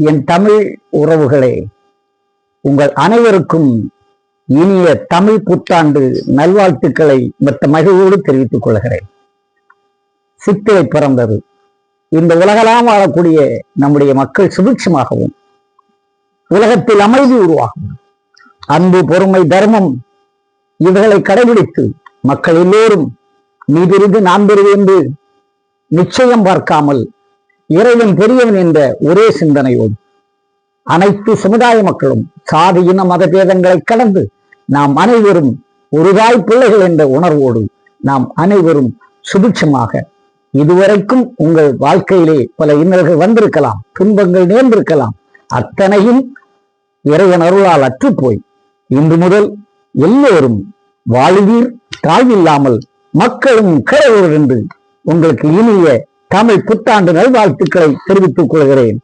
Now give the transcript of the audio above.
என் தமிழ் உறவுகளே, உங்கள் அனைவருக்கும் இனிய தமிழ் புத்தாண்டு நல்வாழ்த்துக்களை மற்ற மகிழ்வோடு தெரிவித்துக் கொள்கிறேன். சித்திரை பிறந்தது. இந்த உலகெல்லாம் வாழக்கூடிய நம்முடைய மக்கள் சுபிட்சமாகவும் உலகத்தில் அமைதி உருவாகும். அன்பு, பொறுமை, தர்மம் இவைகளை கடைபிடித்து மக்கள் எல்லோரும் நீ பெரிது நான் பெரிது என்று நிச்சயம் பார்க்காமல் இறைவன் பெரியவன் என்ற ஒரே சிந்தனையோடு அனைத்து சமுதாய மக்களும் சாதி இன மத பேதங்களை கடந்து நாம் அனைவரும் ஒரு தாய் பிள்ளைகள் என்ற உணர்வோடு நாம் அனைவரும் சுபிட்சமாக, இதுவரைக்கும் உங்கள் வாழ்க்கையிலே பல இன்னல்கள் வந்திருக்கலாம், துன்பங்கள் நேர்ந்திருக்கலாம், அத்தனையும் இறைவன் அருளால் அற்றுப்போய் இன்று முதல் எல்லோரும் வாழ்வீர் தாழ்வில்லாமல் மக்களும் கடவுள் என்று உங்களுக்கு இனிய தமிழ் புத்தாண்டு நல்வாழ்த்துக்களை தெரிவித்துக் கொள்கிறேன்.